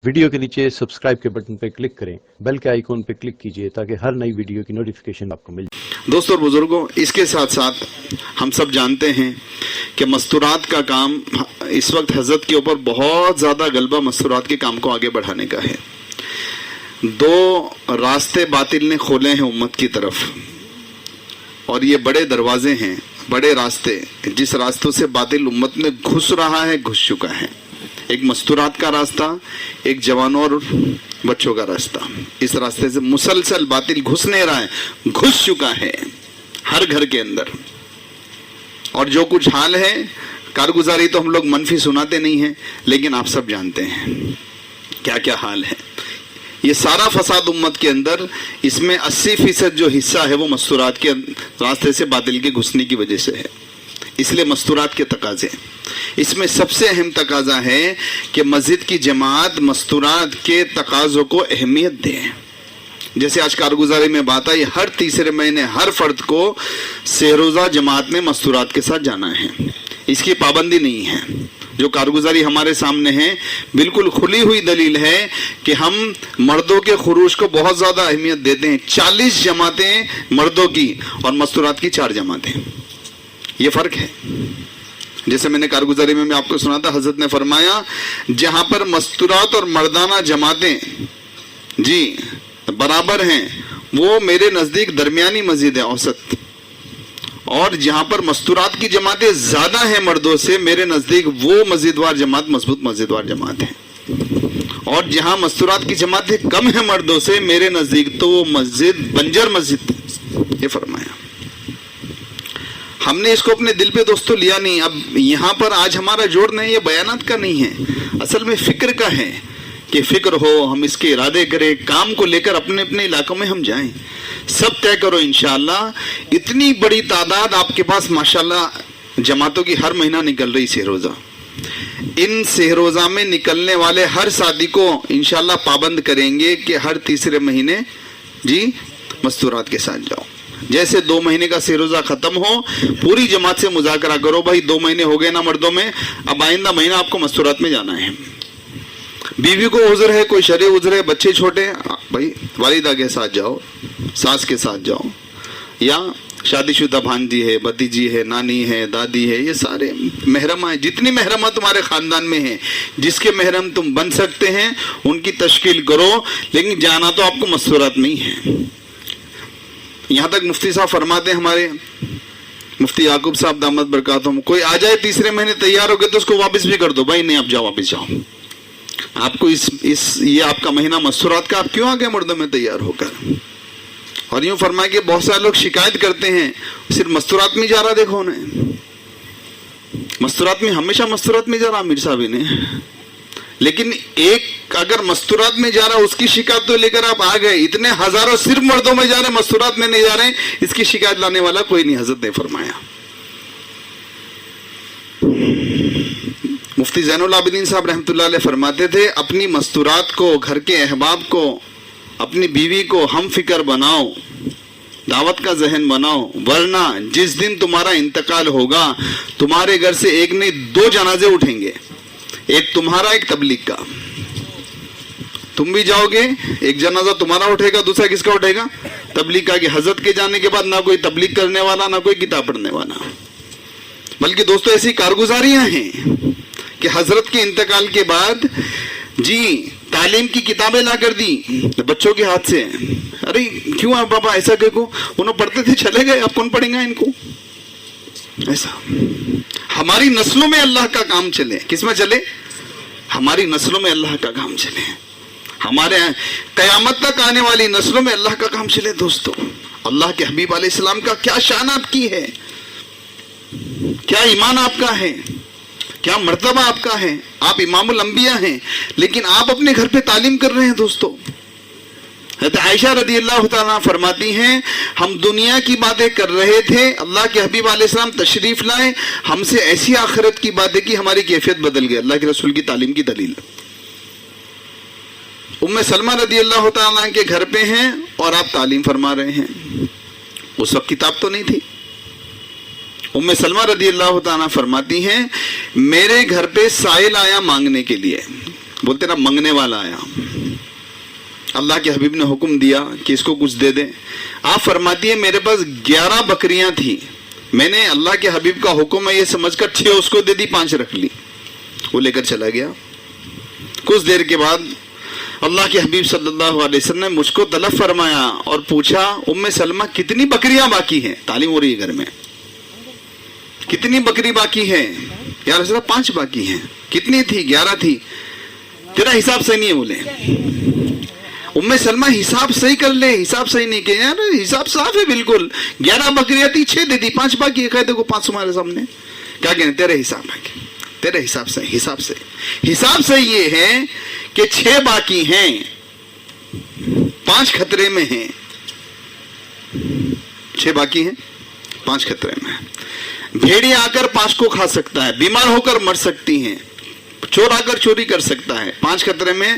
Video के नीचे subscribe के बटन पर क्लिक करें, बेल के आइकॉन पर क्लिक कीजिए ताकि हर नई वीडियो की नोटिफिकेशन आपको मिल जाए। दोस्तों और बुजुर्गों, इसके साथ साथ हम सब जानते हैं कि मस्तूरात का काम इस वक्त हजरत के ऊपर बहुत ज़्यादा गलबा मस्तूरात के काम को आगे बढ़ाने का है। दो रास्ते बातिल ने खोले हैं उम्मत की तरफ, और ये बड़े दरवाजे हैं, बड़े रास्ते, जिस रास्तों से बातिल उम्मत में घुस रहा है, घुस चुका है। एक मस्तूरात का रास्ता, एक जवानों और बच्चों का रास्ता। इस रास्ते से मुसलसल बातिल घुस नहीं रहा है, घुस चुका है हर घर के अंदर। और जो कुछ हाल है, कारगुजारी तो हम लोग मनफी सुनाते नहीं हैं, लेकिन आप सब जानते हैं क्या क्या हाल है। ये सारा फसाद उम्मत के अंदर, इसमें 80% जो हिस्सा है वो मस्तूरात के रास्ते से बातिल के घुसने की वजह से है। इसलिए मस्तूरात के तकाजे, इसमें सबसे अहम तकाजा है कि मस्जिद की जमात मस्तूरात के तकाजों को अहमियत दे। जैसे आज कारगुजारी में बात आई, हर तीसरे महीने हर फर्द को सेहरोजा जमात में मस्तूरात के साथ जाना है। इसकी पाबंदी नहीं है। जो कारगुजारी हमारे सामने है, बिल्कुल खुली हुई दलील है कि हम मर्दों के खुरूज को बहुत ज़्यादा अहमियत देते हैं। 40 जमातें मर्दों की और मस्तूरात की 4 जमातें, ये फ़र्क है। जैसे मैंने कारगुजारी में आपको सुना था, हजरत ने फरमाया जहां पर मस्तूरात और मर्दाना जमातें जी बराबर हैं, वो मेरे नज़दीक दरमियानी मस्जिद है, औसत। और जहां पर मस्तूरात की जमातें ज़्यादा हैं मर्दों से, मेरे नज़दीक वो मस्जिदवार जमात मजबूत मस्जिदवार जमात है। और जहां मस्तूरात की जमातें कम हैं मर्दों से, मेरे नज़दीक तो वो मस्जिद बंजर मस्जिद, ये फरमाया। हमने इसको अपने दिल पे दोस्तों लिया नहीं। अब यहाँ पर आज हमारा जोड़ नहीं, ये बयानात का नहीं है, असल में फिक्र का है कि फिक्र हो, हम इसके इरादे करें, काम को लेकर अपने अपने इलाकों में हम जाएं, सब तय करो इंशाअल्लाह। इतनी बड़ी तादाद आपके पास माशाअल्लाह जमातों की हर महीना निकल रही सेहरोजा। इन सेहरोजा में निकलने वाले हर साथी को इंशाअल्लाह पाबंद करेंगे कि हर तीसरे महीने जी मस्तूरात के साथ जाओ। जैसे 2 महीने का सेहरोजा खत्म हो, पूरी जमात से मुज़ाकरा करो, भाई 2 महीने हो गए ना मर्दों में, अब आइंदा महीना आपको मस्तूरात में जाना है। बीवी को उज़्र है, कोई शरई उज़्र है, बच्चे छोटे, भाई वालिदा के साथ जाओ, सास के साथ जाओ, या शादीशुदा भांजी है, भतीजी है, नानी है, दादी है, ये सारे महरमा है। जितनी महरमा तुम्हारे ख़ानदान में है, जिसके महरम तुम बन सकते हैं उनकी तश्कील करो, लेकिन जाना तो आपको मस्तूरात में ही है। यहाँ तक मुफ्ती साहब फरमाते हैं, हमारे मुफ्ती याकूब साहब दामद बरकातुहुम, कोई आ जाए तीसरे महीने तैयार हो गए तो उसको वापस भी कर दो, भाई नहीं आप जाओ, वापस जाओ। आपको ये आपका महीना मस्तूरात का, आप क्यों आ गए मर्दों में तैयार होकर। और यूं फरमाया कि बहुत सारे लोग शिकायत करते हैं सिर्फ मस्तूरात में जा रहा, देखो उन्हें मस्तूरात में, हमेशा मस्तूरात में जा रहा अमीर साहब ने, लेकिन एक अगर मस्तूरात में जा रहा, उसकी शिकायत तो लेकर आप आ गए, इतने हजारों सिर्फ मर्दों में जा रहे, मस्तूरात में नहीं जा रहे, इसकी शिकायत लाने वाला कोई नहीं, हजरत ने फरमाया। मुफ्ती ज़ैनुल आबिदीन साहब रहमतुल्लाह अलैह फरमाते थे, अपनी मस्तूरात को, घर के अहबाब को, अपनी बीवी को हम फिक्र बनाओ, दावत का जहन बनाओ, वरना जिस दिन तुम्हारा इंतकाल होगा, तुम्हारे घर से एक नहीं 2 जनाजे उठेंगे, एक तुम्हारा एक तबलीग का। तुम भी जाओगे, एक जनाजा तुम्हारा उठेगा, दूसरा किसका उठेगा, तबलीग का। कि हजरत के जाने के बाद ना कोई तबलीग करने वाला, ना कोई किताब पढ़ने वाला। बल्कि दोस्तों ऐसी कारगुजारियां हैं कि हजरत के इंतकाल के बाद जी तालीम की किताबें ला कर दी बच्चों के हाथ से। अरे क्यों आप पापा ऐसा क्यों, उन्होंने पढ़ते थे चले गए, अब कौन पढ़ेगा इनको। ऐसा हमारी नस्लों में अल्लाह का काम चले, किसमें चले, हमारी नस्लों में अल्लाह का काम चले, हमारे कयामत तक आने वाली नस्लों में अल्लाह का काम चले। दोस्तों अल्लाह के हबीब अलैहिस्सलाम का क्या शान आपकी है, क्या ईमान आपका है, क्या मर्तबा आपका है। आप इमामुल अंबिया हैं, लेकिन आप अपने घर पे तालीम कर रहे हैं। दोस्तों आयशा रदी अल्लाह तआला फरमाती हैं, हम दुनिया की बातें कर रहे थे, अल्लाह के हबीब अलैहिस्सलाम तशरीफ लाए, हमसे ऐसी आखिरत की बातें की, हमारी कैफियत बदल गई। अल्लाह के रसूल की तालीम की दलील। उम्मे सलमा रदी अल्लाह तआला के घर पे हैं और आप तालीम फरमा रहे हैं। उस वक्त किताब तो नहीं थी। उम्मे सलमा रदी अल्लाह तआला फरमाती हैं, मेरे घर पे साइल आया मांगने के लिए, بولتے نا منگنے والا آیا, اللہ کے حبیب نے حکم دیا کہ اس کو کچھ دے دیں. آپ فرماتی ہیں میرے پاس 11 بکریاں تھیں, میں نے اللہ کے حبیب کا حکم ہے یہ سمجھ کر 6 اس کو دے دی, 5 رکھ لی. وہ لے کر چلا گیا. کچھ دیر کے بعد اللہ کے حبیب صلی اللہ علیہ وسلم نے مجھ کو طلب فرمایا اور پوچھا ام سلمہ کتنی بکریاں باقی ہیں؟ تعلیم ہو رہی ہے گھر میں. کتنی بکری باقی ہے؟ یا رسول اللہ 5 باقی ہیں. کتنی تھی؟ 11 تھی. تیرا حساب صحیح نہیں ہے. بولے ام سلمہ حساب صحیح کر لے, حساب صحیح نہیں کیا. یار حساب صاف ہے بالکل, 11 بکریاں تھی, 6 دے دی, 5 باقی ہے. کہتے کو 5 تمہارے سامنے. کیا کہنے تیرے حساب ہے, تیرے حساب سے. حساب سے یہ ہے کہ 6 باقی ہیں, 5 خطرے میں ہیں. 6 باقی ہیں, 5 خطرے میں ہیں. بھیڑی آ کر 5 کو کھا سکتا ہے, بیمار ہو کر مر سکتی ہیں, چور آ کر چوری کر سکتا ہے. 5 خطرے میں,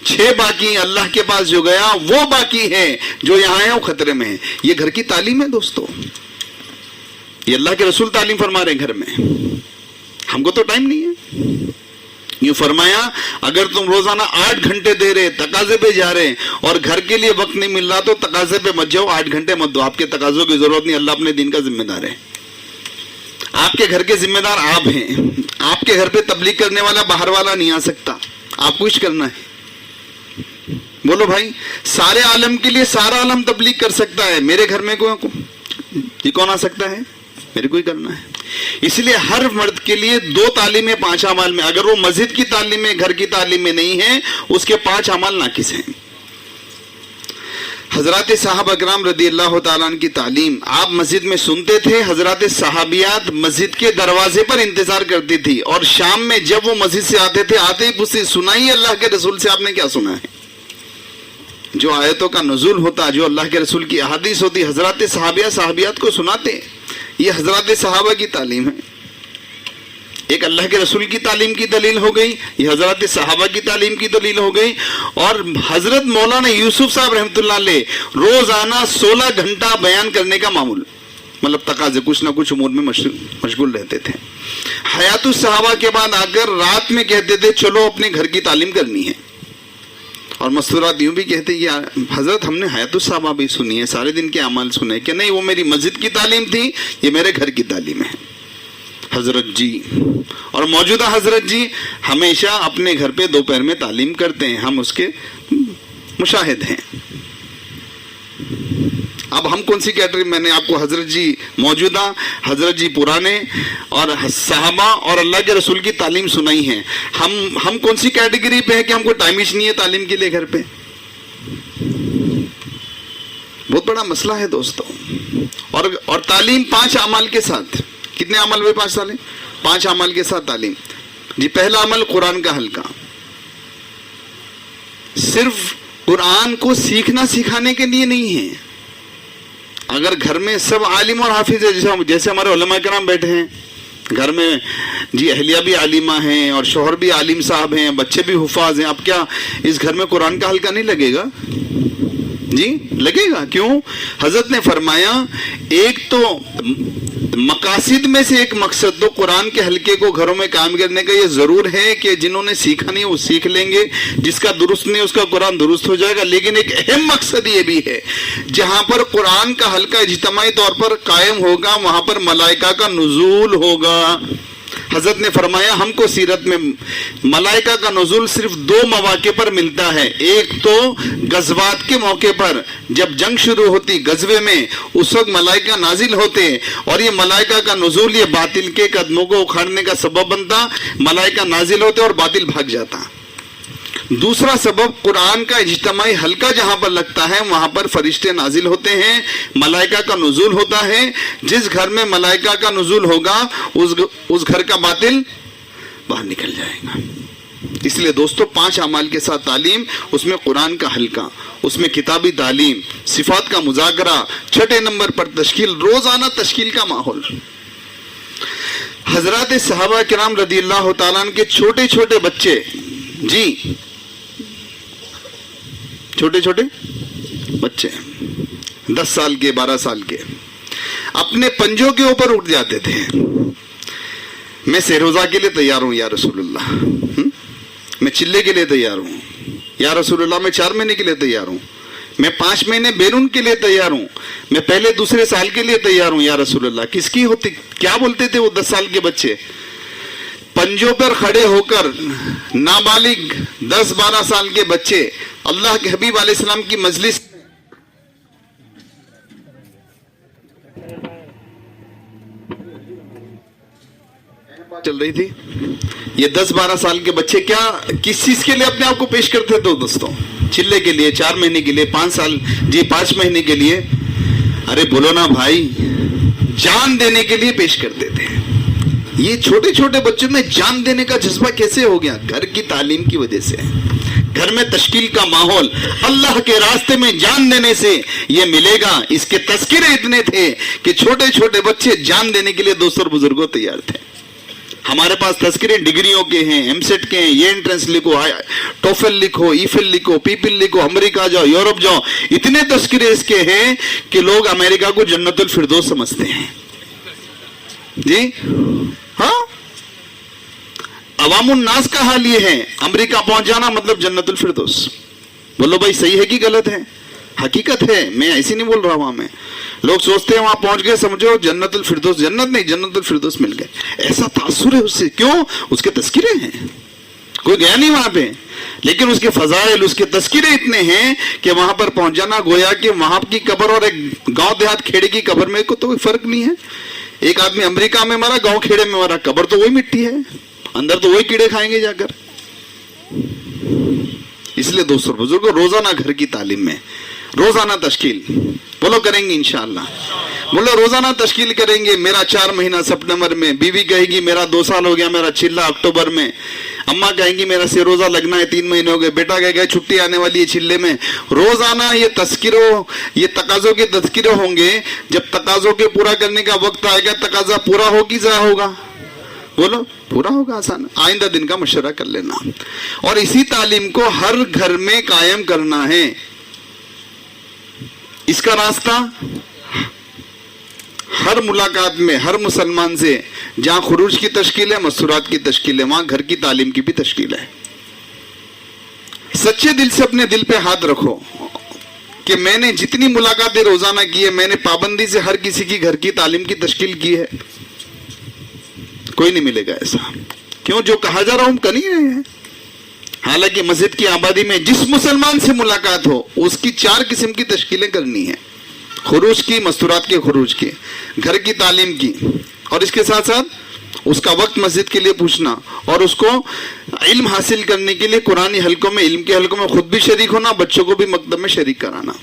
6 باقی. اللہ کے پاس جو گیا وہ باقی ہے, جو یہاں ہے وہ خطرے میں ہے. یہ گھر کی تعلیم ہے دوستو, یہ اللہ کے رسول تعلیم فرما رہے ہیں گھر میں. ہم کو تو ٹائم نہیں ہے. یوں فرمایا اگر تم روزانہ 8 گھنٹے دے رہے, تقاضے پہ جا رہے اور گھر کے لیے وقت نہیں مل رہا تو تقاضے پہ مت جاؤ, 8 گھنٹے مت دو. آپ کے تقاضوں کی ضرورت نہیں, اللہ اپنے دین کا ذمہ دار ہے. آپ کے گھر کے ذمہ دار آپ ہیں. آپ کے گھر پہ تبلیغ کرنے والا باہر والا نہیں آ سکتا, آپ کو کچھ کرنا ہے. بولو بھائی, سارے عالم کے لیے سارا عالم تبلیغ کر سکتا ہے, میرے گھر میں کون آ سکتا ہے؟ میرے کو ہی کرنا ہے. اس لیے ہر مرد کے لیے 2 تعلیمیں 5 اعمال میں. اگر وہ مسجد کی تعلیم میں, گھر کی تعلیم میں نہیں ہے, اس کے 5 اعمال ناقص ہیں. حضرات صحابہ کرام رضی اللہ تعالیٰ عنہ کی تعلیم آپ مسجد میں سنتے تھے. حضرات صحابیات مسجد کے دروازے پر انتظار کرتی تھی, اور شام میں جب وہ مسجد سے آتے تھے, آتے ہی پوچھتے سنائیے اللہ کے رسول سے آپ نے کیا سنا ہے. جو آیتوں کا نزول ہوتا, جو اللہ کے رسول کی احادیث ہوتی, حضرات صحابیات کو سناتے. یہ حضرات صحابہ کی تعلیم ہے. ایک اللہ کے رسول کی تعلیم کی دلیل ہو گئی, یہ حضرات صحابہ کی تعلیم کی دلیل ہو گئی. اور حضرت مولانا یوسف صاحب رحمۃ اللہ علیہ روزانہ 16 گھنٹہ بیان کرنے کا معمول, مطلب تقاضے کچھ نہ کچھ امور میں مشغول رہتے تھے. حیات الصحابہ کے بعد آ کر رات میں کہتے تھے چلو اپنے گھر کی تعلیم کرنی ہے. اور مستورات یوں بھی کہتے کہ حضرت ہم نے حیات الصحابہ بھی سنی ہے, سارے دن کے اعمال سنے, کہ نہیں وہ میری مسجد کی تعلیم تھی, یہ میرے گھر کی تعلیم ہے. حضرت جی اور موجودہ حضرت جی ہمیشہ اپنے گھر پہ دوپہر میں تعلیم کرتے ہیں, ہم اس کے مشاہد ہیں. اب ہم کون سی کیٹیگری؟ میں نے آپ کو حضرت جی موجودہ, حضرت جی پرانے اور صحابہ اور اللہ کے رسول کی تعلیم سنائی ہے. ہم کون سی کیٹیگری پہ ہے کہ ہم کو ٹائم ہی نہیں ہے تعلیم کے لیے گھر پہ؟ بہت بڑا مسئلہ ہے دوستوں. اور تعلیم 5 اعمال کے ساتھ. کتنے عمل ہوئے 5 سال؟ 5 عمل کے ساتھ تعلیم. جی پہلا عمل قرآن کا حلقہ. صرف قرآن کو سیکھنا سکھانے کے لیے نہیں ہے. اگر گھر میں سب عالم اور حافظ ہے, جیسے ہمارے علماء کرام بیٹھے ہیں گھر میں, جی اہلیہ بھی عالمہ ہیں اور شوہر بھی عالم صاحب ہیں, بچے بھی حفاظ ہیں, اب کیا اس گھر میں قرآن کا حلقہ نہیں لگے گا؟ جی لگے گا. کیوں؟ حضرت نے فرمایا ایک تو مقاصد میں سے ایک مقصد تو قرآن کے حلقے کو گھروں میں قائم کرنے کا یہ ضرور ہے کہ جنہوں نے سیکھا نہیں وہ سیکھ لیں گے, جس کا درست نہیں اس کا قرآن درست ہو جائے گا. لیکن ایک اہم مقصد یہ بھی ہے, جہاں پر قرآن کا حلقہ اجتماعی طور پر قائم ہوگا وہاں پر ملائکہ کا نزول ہوگا. حضرت نے فرمایا ہم کو سیرت میں ملائکہ کا نزول صرف 2 مواقع پر ملتا ہے. ایک تو غزوات کے موقع پر, جب جنگ شروع ہوتی غزوے میں, اس وقت ملائکہ نازل ہوتے, اور یہ ملائکہ کا نزول یہ باطل کے قدموں کو اکھاڑنے کا سبب بنتا. ملائکہ نازل ہوتے اور باطل بھاگ جاتا. دوسرا سبب قرآن کا اجتماعی حلقہ جہاں پر لگتا ہے وہاں پر فرشتے نازل ہوتے ہیں, ملائکہ کا نزول ہوتا ہے. جس گھر میں ملائکہ کا نزول ہوگا اس گھر کا باطل باہر نکل جائے گا. اس لیے دوستو 5 اعمال کے ساتھ تعلیم, اس میں قرآن کا حلقہ, اس میں کتابی تعلیم, صفات کا مذاکرہ, 6 نمبر پر تشکیل, روزانہ تشکیل کا ماحول. حضرات صحابہ کرام رضی اللہ تعالیٰ عنہ کے چھوٹے چھوٹے بچے, جی چھوٹے چھوٹے بچے 10 سال کے 12 سال کے اپنے پنجوں کے اوپر اٹھ جاتے تھے, میں سہروزہ کے لیے تیار ہوں یا رسول اللہ, میں چلے کے لیے تیار ہوں یا رسول اللہ، میں 4 مہینے کے لیے تیار ہوں، میں 5 مہینے بیرون کے لیے تیار ہوں، میں پہلے دوسرے سال کے لیے تیار ہوں یا رسول اللہ۔ کس کی ہوتی، کیا بولتے تھے وہ 10 سال کے بچے پنجوں پر کھڑے ہو کر، نابالغ 10-12 سال کے بچے اللہ کے حبیب علیہ السلام کی مجلس چل رہی تھی، یہ 10-12 سال کے بچے کیا کس چیز کے لیے اپنے آپ کو پیش کرتے تھے دوستوں؟ چلے کے لیے، 4 مہینے کے لیے، 5 سال، 5 مہینے کے لیے، ارے بولو نا بھائی، جان دینے کے لیے پیش کرتے تھے۔ یہ چھوٹے چھوٹے بچوں میں جان دینے کا جذبہ کیسے ہو گیا؟ گھر کی تعلیم کی وجہ سے، گھر میں تشکیل کا ماحول، اللہ کے راستے میں جان دینے سے یہ ملے گا۔ اس کے تذکرے اتنے تھے کہ چھوٹے چھوٹے بچے جان دینے کے لیے دوست اور بزرگوں تیار تھے۔ ہمارے پاس تذکرے ڈگریوں کے ہیں، ایم سیٹ کے ہیں، یہ انٹرنس لکھو، ٹوفل لکھو، ایفل لکھو، پیپل لکھو، امریکہ جاؤ، یورپ جاؤ، اتنے تذکرے اس کے ہیں کہ لوگ امریکہ کو جنت الفردوس سمجھتے ہیں۔ جی ہاں، عوام الناس کا حال یہ ہے، امریکہ پہنچ جانا مطلب جنت الفردوس۔ بولو بھائی صحیح ہے کہ غلط ہے؟ حقیقت ہے، میں ایسی نہیں بول رہا ہوں۔ میں لوگ سوچتے ہیں وہاں پہنچ گئے سمجھو جنت الفردوس، جنت نہیں، جنت الفردوس مل گئے، ایسا تاثر ہے اس سے۔ کیوں؟ اس کے تذکرے ہیں، کوئی گیا نہیں وہاں پہ، لیکن اس کے فضائل، اس کے تذکرے اتنے ہیں کہ وہاں پر پہنچ جانا گویا کہ وہاں کی قبر اور ایک گاؤں دیہات کھیڑے کی قبر میں کو تو کوئی فرق نہیں ہے۔ ایک آدمی امریکہ میں مرا، گاؤں کھیڑے میں مرا، قبر تو وہی مٹی ہے، اندر تو وہی کیڑے کھائیں گے جا کر۔ اس لیے دوستوں بزرگوں، روزانہ گھر کی تعلیم میں روزانہ تشکیل، بولو کریں گے انشاءاللہ، بولو روزانہ تشکیل کریں گے۔ میرا 4 مہینہ سپٹمبر میں، بیوی کہے گی میرا 2 سال ہو گیا، میرا چلہ اکتوبر میں، اماں کہیں گی میرا سے روزہ لگنا ہے 3 مہینے ہو گئے، بیٹا کہے گا چھٹی آنے والی ہے چلے میں۔ روزانہ یہ تذکروں، یہ تقاضوں کے تذکرے ہوں گے۔ جب تقاضوں کے پورا کرنے کا وقت آئے گا، تقاضا پورا ہوگی ضائع ہوگا؟ بولو پورا ہوگا۔ آسان، آئندہ دن کا مشورہ کر لینا، اور اسی تعلیم کو ہر گھر میں قائم کرنا ہے۔ اس کا راستہ ہر ملاقات میں ہر مسلمان سے، جہاں خروج کی تشکیل ہے، مستورات کی تشکیل ہے، وہاں گھر کی تعلیم کی بھی تشکیل ہے۔ سچے دل سے اپنے دل پہ ہاتھ رکھو کہ میں نے جتنی ملاقاتیں روزانہ کی ہے، میں نے پابندی سے ہر کسی کی گھر کی تعلیم کی تشکیل کی ہے۔ کوئی نہیں ملے گا ایسا۔ کیوں؟ جو کہا جا رہا ہوں کر نہیں رہے ہیں۔ حالانکہ مسجد کی آبادی میں جس مسلمان سے ملاقات ہو، اس کی 4 قسم کی تشکیلیں کرنی ہیں: خروج کی، مستورات کے خروج کی، گھر کی تعلیم کی، اور اس کے ساتھ ساتھ اس کا وقت مسجد کے لیے پوچھنا، اور اس کو علم حاصل کرنے کے لیے قرآنی حلقوں میں، علم کے حلقوں میں خود بھی شریک ہونا، بچوں کو بھی مکتب میں شریک کرانا۔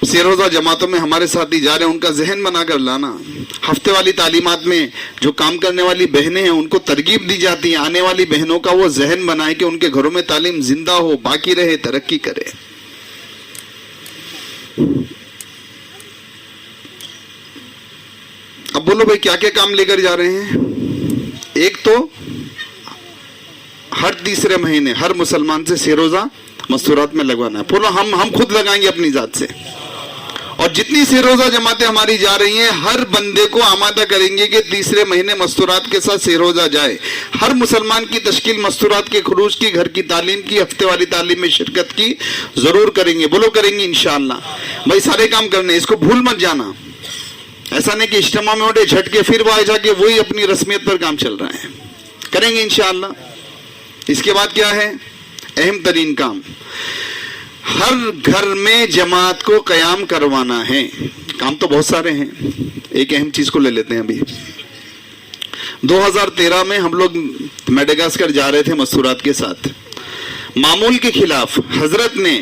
سیروزہ جماعتوں میں ہمارے ساتھی جا رہے ہیں، ان کا ذہن بنا کر لانا۔ ہفتے والی تعلیمات میں جو کام کرنے والی بہنیں ہیں، ان کو ترغیب دی جاتی ہے، آنے والی بہنوں کا وہ ذہن بنائے کہ ان کے گھروں میں تعلیم زندہ ہو، باقی رہے، ترقی کرے۔ اب بولو بھائی کیا کیا کام لے کر جا رہے ہیں؟ ایک تو ہر تیسرے مہینے ہر مسلمان سے سیروزہ مستورات میں لگوانا ہے۔ بولو ہم خود لگائیں گے اپنی ذات سے، اور جتنی سیروزہ جماعتیں ہماری جا رہی ہیں، ہر بندے کو آمادہ کریں گے کہ تیسرے مہینے مستورات کے ساتھ سیروزہ جائے۔ ہر مسلمان کی تشکیل مستورات کے خروج کی، گھر کی تعلیم کی، ہفتے والی تعلیم میں شرکت کی ضرور کریں گے۔ بولو کریں گے انشاءاللہ۔ بھائی سارے کام کرنے، اس کو بھول مت جانا۔ ایسا نہیں کہ اجتماع میں اٹھے جھٹ کے پھر وہ آئے جا کے وہی اپنی رسمیت پر کام چل رہا ہے۔ کریں گے انشاءاللہ۔ اس کے بعد کیا ہے؟ اہم ترین کام، ہر گھر میں جماعت کو قیام کروانا ہے۔ کام تو بہت سارے ہیں، ایک اہم چیز کو لے لیتے ہیں۔ ابھی 2013 میں ہم لوگ میڈاگاسکر جا رہے تھے مستورات کے ساتھ۔ معمول کے خلاف حضرت نے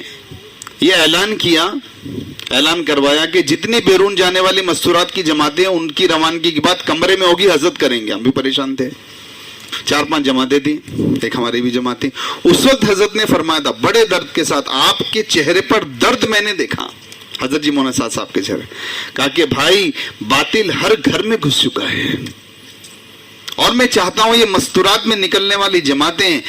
یہ اعلان کروایا کہ جتنی بیرون جانے والی مستورات کی جماعتیں ہیں، ان کی روانگی کی بات کمرے میں ہوگی، حضرت کریں گے۔ ہم بھی پریشان تھے، 4-5 جماعتیں تھیں، ایک ہماری بھی جماعت تھی۔ اس وقت حضرت نے فرمایا تھا بڑے درد کے ساتھ، آپ کے چہرے پر درد میں نے دیکھا، حضرت جی مولانا صاحب کے چہرے، کہا کہ بھائی باطل ہر گھر میں گھس چکا ہے، اور میں چاہتا ہوں یہ مستورات میں نکلنے والی جماعتیں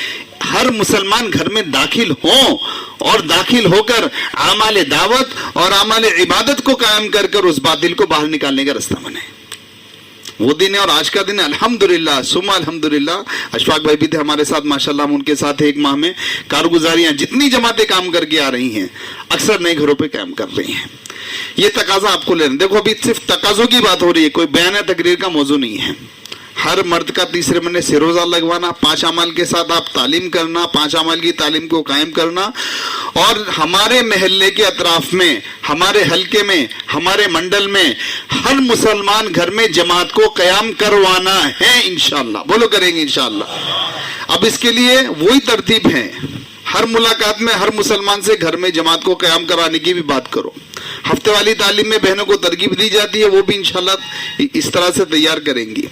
ہر مسلمان گھر میں داخل ہوں، اور داخل ہو کر اعمال دعوت اور اعمال عبادت کو قائم کر کر اس باطل کو باہر نکالنے کا راستہ بنے۔ वो दिन है और आज का दिन है। अल्हम्दुलिल्लाह सुम्मा अल्हम्दुलिल्लाह। अशफाक भाई भी थे हमारे साथ माशाल्लाह, हम उनके साथ एक माह में कारगुजारियां जितनी जमातें काम करके आ रही हैं अक्सर नए घरों पे काम कर रही हैं। ये तकाजा आपको लेना। देखो अभी सिर्फ तकाजों की बात हो रही है, कोई बयान तकरीर का मौजू नहीं है। हर मर्द का तीसरे महीने से रोजा लगवाना, 5 अमाल के साथ आप तालीम करना, 5 अमाल की तालीम को कायम करना, और हमारे महल्ले के अतराफ में, हमारे हलके में, हमारे मंडल में हर मुसलमान घर में जमात को कयाम करवाना है इंशाअल्लाह। बोलो करेंगे इंशाअल्लाह। अब इसके लिए वही तरतीब है, हर मुलाकात में हर मुसलमान से घर में जमात को कयाम कराने की भी बात करो। हफ्ते वाली तालीम में बहनों को तरगीब दी जाती है, वो भी इंशाअल्लाह इस तरह से तैयार करेंगी।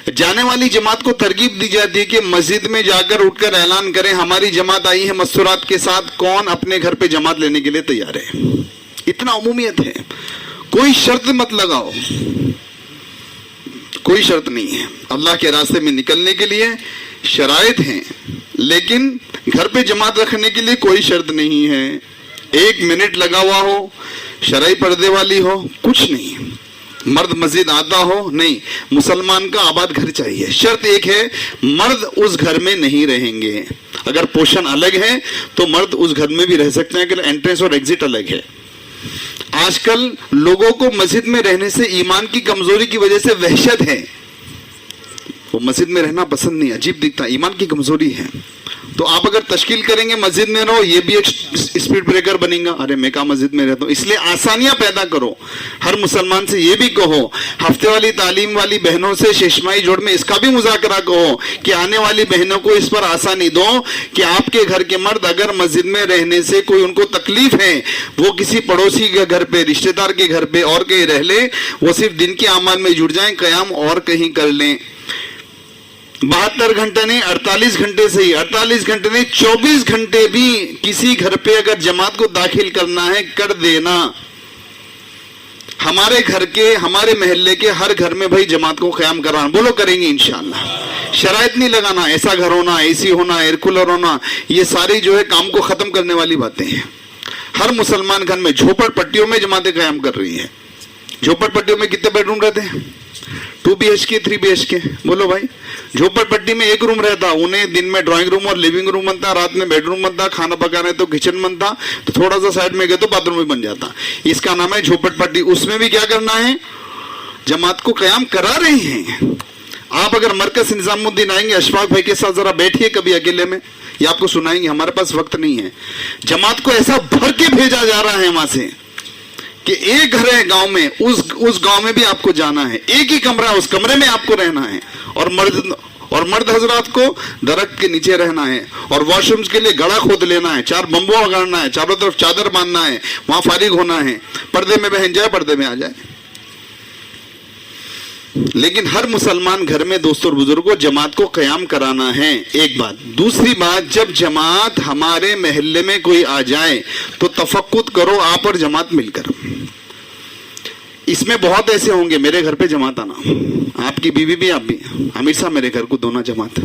जाने वाली जमात को तरगीब दी जाती है कि मस्जिद में जाकर उठकर ऐलान करें हमारी जमात आई है मस्तूरात के साथ, कौन अपने घर पे जमात लेने के लिए तैयार है। इतना उमूमियत है, कोई शर्त मत लगाओ, कोई शर्त नहीं है। अल्लाह के रास्ते में निकलने के लिए शराइत हैं, लेकिन घर पे जमात रखने के लिए कोई शर्त नहीं है। 1 मिनट लगा हुआ हो, शरई पर्दे वाली हो, कुछ नहीं, मर्द मस्जिद आता हो, नहीं, मुसलमान का आबाद घर चाहिए। शर्त एक है, मर्द उस घर में नहीं रहेंगे। अगर पोर्शन अलग है तो मर्द उस घर में भी रह सकते हैं, अगर एंट्रेंस और एग्जिट अलग है। आजकल लोगों को मस्जिद में रहने से ईमान की कमजोरी की वजह से वहशत है, वो मस्जिद में रहना पसंद नहीं, अजीब दिखता, ईमान की कमजोरी है। तो आप अगर तश्कील करेंगे मस्जिद में रहो, ये भी एक स्पीड ब्रेकर बनेगा, अरे मैं कहाँ मस्जिद में रहता हूँ। इसलिए आसानियां पैदा करो। हर मुसलमान से ये भी कहो, हफ्ते वाली तालीम वाली बहनों से शेषमाई जोड़ में इसका भी मुज़ाकरा कहो कि आने वाली बहनों को इस पर आसानी दो कि आपके घर के मर्द अगर मस्जिद में रहने से कोई उनको तकलीफ है, वो किसी पड़ोसी के घर पे, रिश्तेदार के घर पे और कहीं रह ले, वो सिर्फ दिन के अमाल में जुड़ जाएं, कयाम और कहीं कर लें। 72 घंटे नहीं, 48 घंटे से ही, 48 घंटे नहीं, 24 घंटे भी किसी घर पे अगर जमात को दाखिल करना है कर देना। हमारे घर के, हमारे महल्ले के हर घर में भाई जमात को क़याम कराना। बोलो करेंगे इंशाअल्लाह। शराइत नहीं लगाना, ऐसा घर होना, एसी होना, एयर कूलर होना, ये सारी जो है काम को खत्म करने वाली बातें हैं। हर मुसलमान घर में झोपड़पट्टियों में जमातें क़याम कर रही है। झोपड़पट्टियों में कितने बेडरूम रहते हैं? 2 BHK 3 BHK। बोलो भाई, झोपड़पट्टी में 1 रूम रहता, उन्हें दिन में ड्राइंग रूम और लिविंग रूम बनता, रात में बेडरूम बनता, खाना पकाने तो किचन बनता, तो थोड़ा सा साइड में गए तो बाथरूम भी बन जाता। इसका नाम है झोपड़पट्टी। उसमें भी क्या करना है? जमात को कयाम करा रहे हैं। आप अगर मरकज निजामुद्दीन आएंगे, अशफाक भाई के साथ जरा बैठिए कभी अकेले में, ये आपको सुनाएंगे। हमारे पास वक्त नहीं है। जमात को ऐसा भर के भेजा जा रहा है वहां से कि एक घर है गांव में, उस गांव में भी आपको जाना है, एक ही कमरा, उस कमरे में आपको रहना है, और मर्द हजरात को दरख्त के नीचे रहना है, और वॉशरूम्स के लिए गड़ा खोद लेना है, 4 बम्बुआ गाड़ना है, चारों तरफ चादर बांधना है, वहां फारिग होना है, पर्दे में बहन जाए पर्दे में आ जाए। लेकिन हर मुसलमान घर में दोस्तों और बुजुर्गों जमात को कयाम कराना है, एक बात। दूसरी बात, जब जमात हमारे महल्ले में कोई आ जाए तो तफक्कुद करो आप और जमात मिलकर। इसमें बहुत ऐसे होंगे, मेरे घर पे जमात आना, आपकी बीवी भी, आप भी, आमिर साहब मेरे घर को दोना जमात,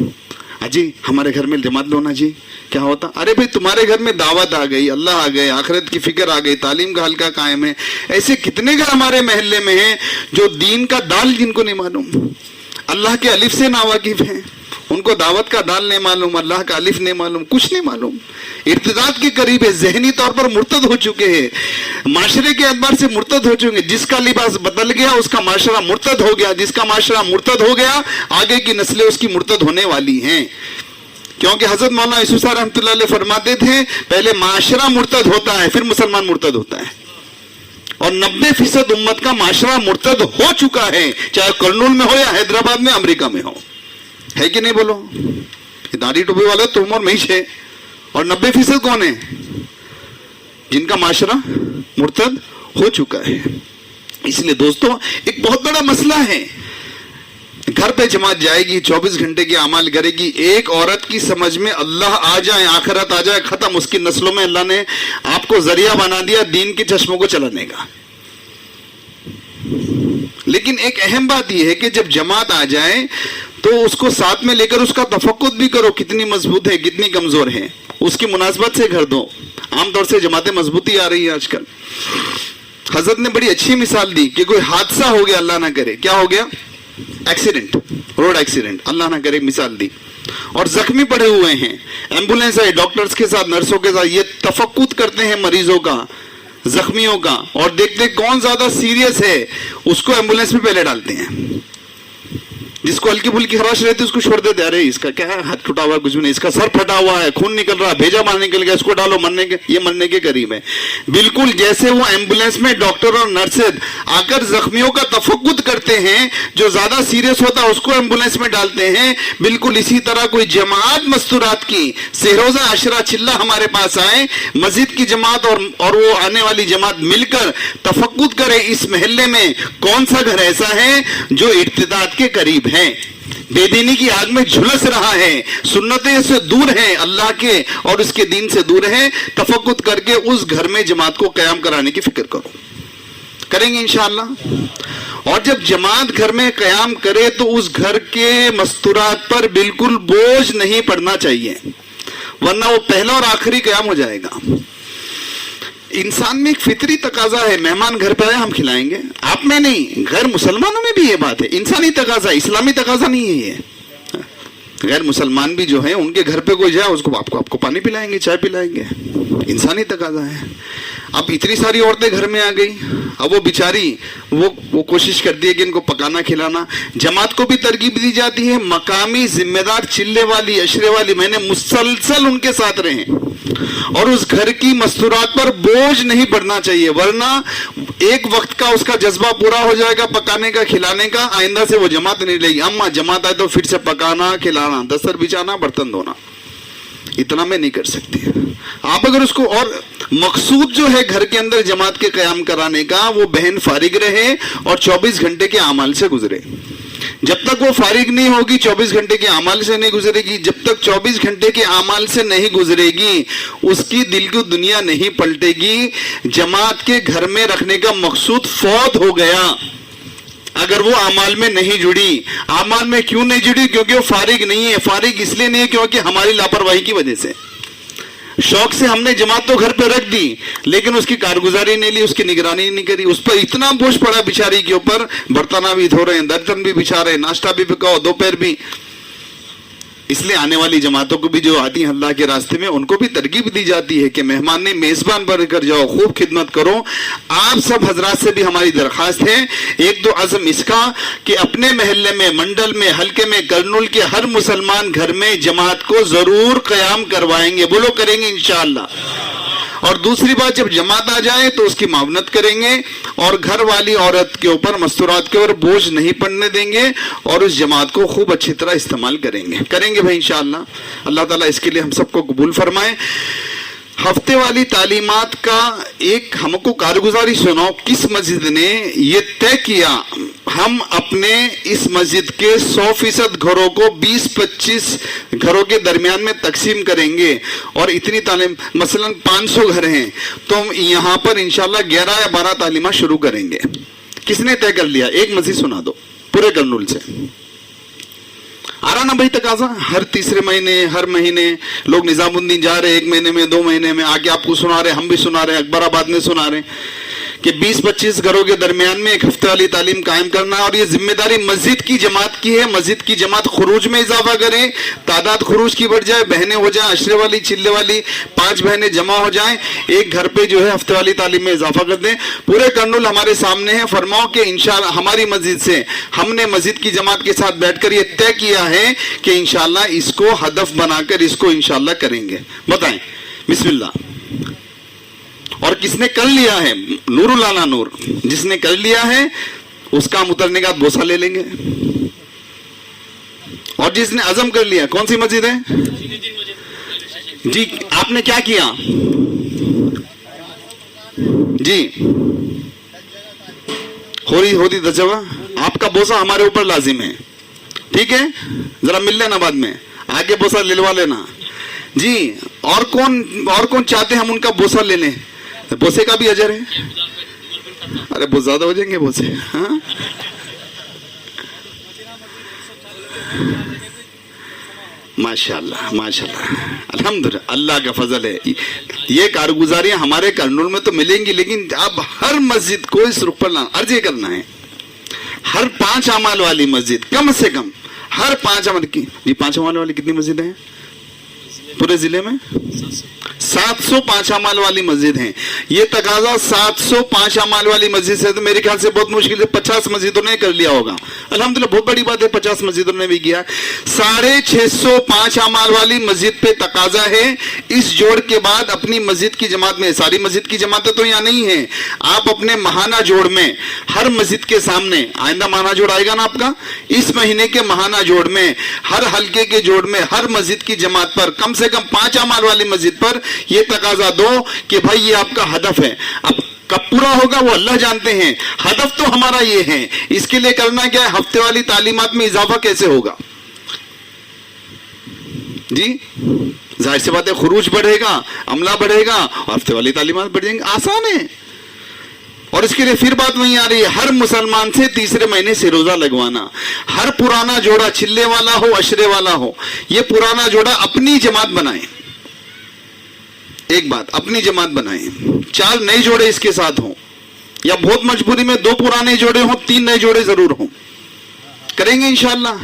अजी हमारे घर में जमात लो ना जी। क्या होता? अरे भाई तुम्हारे घर में दावत आ गई, अल्लाह आ गए, आखिरत की फिक्र आ गई, तालीम का हल्का कायम है। ऐसे कितने घर हमारे महल्ले में हैं जो दीन का दाल जिनको नहीं मालूम, अल्लाह के अलिफ से नावाकिफ हैं, उनको दावत का दाल नहीं मालूम, अल्लाह का अलिफ नहीं मालूम, कुछ नहीं मालूम, इर्तिदाद के करीब है, जहनी तौर पर मुर्तद हो चुके हैं, माशरे के एतबार से मुर्तद हो चुके हैं। जिसका लिबास बदल गया उसका माशरा मुर्तद हो गया, जिसका माशरा मुर्तद हो गया आगे की नस्लें उसकी मुर्तद होने वाली हैं। क्योंकि हजरत मौलाना यूसुफ साहब रहमतुल्लाह अलैह फरमाते थे, पहले माशरा मुर्तद होता है फिर मुसलमान मुर्तद होता है, और 90% उम्मत का माशरा मुर्तद हो चुका है, चाहे कर्नूल में हो या हैदराबाद में, अमेरिका में हो, है कि नहीं? बोलो, दाढ़ी टोपी वाले तुम और महीश है, और 90% कौन है? जिनका माशरा मुर्तद हो चुका है। इसलिए दोस्तों एक बहुत बड़ा मसला है, घर पे जमात जाएगी, 24 घंटे के अमाल करेगी, एक औरत की समझ में अल्लाह आ जाए, आखिरत आ जाए, खत्म, उसकी नस्लों में अल्लाह ने आपको जरिया बना दिया दीन के चश्मों को चलाने का। लेकिन एक अहम बात यह है कि जब जमात आ जाए तो उसको साथ में लेकर उसका तफक्कुद भी करो, कितनी मजबूत है, कितनी कमजोर है, उसकी मुनासबत से घर दो। आमतौर से जमातें मजबूती आ रही है आजकल। हजरत ने बड़ी अच्छी मिसाल दी कि कोई हादसा हो गया, अल्लाह ना करे, क्या हो गया? एक्सीडेंट, रोड एक्सीडेंट, अल्लाह ना करे मिसाल दी, और जख्मी पड़े हुए हैं, एम्बुलेंस है, डॉक्टर्स के साथ नर्सों के साथ ये तफक्कुद करते हैं मरीजों का, जख्मियों का, और देखते कौन ज्यादा सीरियस है उसको एम्बुलेंस में पहले डालते हैं। जिसको हल्की फुल्की खराश रहती है उसको छोड़ देते, अरे इसका क्या है, हाथ टूटा हुआ है, कुछ भी नहीं, इसका सर फटा हुआ है, खून निकल रहा है, भेजा मार निकल गया, इसको डालो, ये मरने के करीब है। बिल्कुल जैसे वो एम्बुलेंस में डॉक्टर और नर्सेज आकर जख्मियों का तफक्कुद करते हैं, जो ज्यादा सीरियस होता है उसको एम्बुलेंस में डालते हैं, बिल्कुल इसी तरह कोई जमात मस्तूरात की सहरोजा अशरा चिल्ला हमारे पास आए, मस्जिद की जमात और वो आने वाली जमात मिलकर तफक्कुद करे इस महल्ले में कौन सा घर ऐसा है जो इर्तिदाद के करीब है, बेदीनी की आग में झुलस रहा है, सुन्नतें से दूर है, अल्लाह के और उसके दीन से दूर है, तफक्कुद करके उस घर में जमात को कायम कराने की फिक्र करो। करेंगे इंशाअल्लाह। और जब जमात घर में कयाम करे तो उस घर के मस्तूरात पर बिल्कुल बोझ नहीं पड़ना चाहिए, वरना वो पहला और आखिरी कयाम हो जाएगा। इंसान में एक फितरी तकाजा है, मेहमान घर पे आए हम खिलाएंगे, आप में नहीं, घर मुसलमानों में भी ये बात है, इंसानी तकाजा, इस्लामी तकाजा नहीं है ये। गैर मुसलमान भी जो है उनके घर पे कोई जाए उसको आपको पानी पिलाएंगे, चाय पिलाएंगे, इंसानी तकाजा है। अब इतनी सारी औरतें घर में आ गई, अब वो बिचारी वो कोशिश करती है कि इनको पकाना खिलाना। जमात को भी तरकीब दी जाती है, मकामी जिम्मेदार चिल्ले वाली अशरे वाली मैंने मुसलसल उनके साथ रहे और उस घर की मस्तूरात पर बोझ नहीं पड़ना चाहिए, वरना एक वक्त का उसका जज्बा पूरा हो जाएगा पकाने का खिलाने का, आइंदा से वो जमात नहीं लेगी। अम्मा जमात आए तो फिर से पकाना खिलाना, दस्तर बिछाना, बर्तन धोना, इतना मैं नहीं कर सकती। आप अगर उसको, और मकसूद जो है घर के अंदर जमात के कयाम कराने का, वो बहन फारिग रहे और 24 घंटे के अमाल से गुजरे। जब तक वो फारिग नहीं होगी, 24 घंटे के अमाल से नहीं गुजरेगी, जब तक 24 घंटे के अमाल से नहीं गुजरेगी उसकी दिल की दुनिया नहीं पलटेगी। जमात के घर में रखने का मकसूद फौत हो गया अगर वो अमाल में नहीं जुड़ी। अमाल में क्यों नहीं जुड़ी? क्योंकि वो फारिग नहीं है। फारिग इसलिए नहीं है क्योंकि हमारी लापरवाही की वजह से। शौक से हमने जमात तो घर पे रख दी लेकिन उसकी कारगुजारी नहीं ली, उसकी निगरानी नहीं करी, उस पर इतना बोझ पड़ा बेचारी के ऊपर, बर्तना भी धो रहे हैं, बर्तन भी बिछा रहे हैं, नाश्ता भी पकाओ, दोपहर भी। इसलिए आने वाली जमातों को भी जो आती हैं अल्लाह के रास्ते में, उनको भी तरकीब दी जाती है कि मेहमान ने मेजबान बनकर जाओ, खूब खिदमत करो। आप सब हजरात से भी हमारी दरखास्त है, एक दो अज़म इसका कि अपने महल्ले में, मंडल में, हल्के में, कर्नूल के हर मुसलमान घर में जमात को जरूर कयाम करवाएंगे। बोलो करेंगे इंशाअल्लाह। और दूसरी बात, जब जमात आ जाए तो उसकी मावनत करेंगे और घर वाली औरत के ऊपर, मस्तूरात के ऊपर बोझ नहीं पड़ने देंगे और उस जमात को खूब अच्छी तरह इस्तेमाल करेंगे भाई इंशाअल्लाह। अल्लाह ताला इसके लिए हम सबको कबूल फरमाए। हफ्ते वाली तालीमात का एक हमको कारगुजारी सुनाओ, किस मस्जिद ने ये तय किया हम अपने इस मस्जिद के 100% घरों को 20-25 घरों के दरमियान में तकसीम करेंगे और इतनी तालीम, मसलन 500 घर हैं तो हम यहाँ पर इंशाल्लाह 11 या 12 तालीमात शुरू करेंगे। किसने तय कर लिया? एक मस्जिद सुना दो पूरे कर्नूल से। आ रहा ना भाई तकाजा? हर तीसरे महीने, हर महीने लोग निजामुद्दीन जा रहे, 1 महीने में, 2 महीने में आके आपको सुना रहे, हम भी सुना रहे, अकबराबाद में सुना रहे कि 20-25 घरों के दरमियान में एक हफ्ते वाली तालीम कायम करना है। और ये जिम्मेदारी मस्जिद की जमात की है। मस्जिद की जमात खुरूज में इजाफा करे, तादाद खुरूज की बढ़ जाए, बहनें हो जाए, अशरे वाली, चिल्ले वाली 5 बहनें जमा हो जाएं, एक घर पे जो है हफ्ते वाली तालीम में इजाफा कर दें। पूरे कर्नूल हमारे सामने है। फरमाओ कि इंशाअल्लाह हमारी मस्जिद से, हमने मस्जिद की जमात के साथ बैठकर ये तय किया है कि इंशाअल्लाह इसको हदफ बनाकर इसको इंशाअल्लाह करेंगे। बताएं बिस्मिल्लाह। और किसने कर लिया है? नूरुल आला नूर, जिसने कर लिया है उसका हम उतरने का बोसा ले लेंगे। और जिसने अज़म कर लिया, कौन सी मस्जिद है जी? आपने क्या किया जी? होदी दजवा, आपका बोसा हमारे ऊपर लाजिम है, ठीक है? जरा मिल लेना बाद में, आगे बोसा लिलवा लेना जी। और कौन चाहते हम उनका बोसा ले लें? बोसे का भी अजर है। अरे बहुत ज्यादा हो जाएंगे बोसे। हाँ, माशाल्लाह माशाल्लाह, अल्हम्दुलिल्लाह, अल्लाह का फजल है। ये कारगुजारियां हमारे कर्नूल में तो मिलेंगी, लेकिन अब हर मस्जिद को इस रुख पर अर्ज करना है, हर 5 अमाल वाली मस्जिद कम से कम, हर 5 अमाल की, जी 5 अमाल वाली कितनी मस्जिदें हैं पूरे जिले में? 705 अमाल वाली मस्जिद हैं। ये तकाजा 705 अमाल वाली मस्जिद से, तो मेरे ख्याल से बहुत मुश्किल से 50 मस्जिदों ने कर लिया होगा। अल्हम्दुलिल्लाह बहुत बड़ी बात है, 50 मस्जिदों ने भी किया। 650 अमाल वाली मस्जिद पे तकाजा है इस जोड़ के बाद अपनी मस्जिद की जमात में, सारी मस्जिद की जमातें तो यहाँ नहीं है, आप अपने महाना जोड़ में हर मस्जिद के सामने, आइंदा महाना जोड़ आएगा ना आपका, इस महीने के महाना जोड़ में, हर हल्के के जोड़ में, हर मस्जिद की जमात पर कम से कम 5 अमाल वाली मस्जिद पर ये तकाजा दो कि भाई ये आपका हदफ है। अब कब पूरा होगा वो अल्लाह जानते हैं, हदफ तो हमारा ये है। इसके लिए करना क्या है, हफ्ते वाली तालीमात में इजाफा कैसे होगा जी? जाहिर सी बात है, खुरूज बढ़ेगा, अमला बढ़ेगा और हफ्ते वाली तालीमात बढ़ जाएंगे, आसान है। और इसके लिए फिर बात वहीं आ रही है, हर मुसलमान से तीसरे महीने से रोजा लगवाना। हर पुराना जोड़ा, चिल्ले वाला हो अशरे वाला हो, ये पुराना जोड़ा अपनी जमात बनाए। एक बात, अपनी जमात बनाए, 4 नए जोड़े इसके साथ हों, या बहुत मजबूरी में 2 पुराने जोड़े हों, 3 नए जोड़े जरूर हों। करेंगे इंशाल्लाह।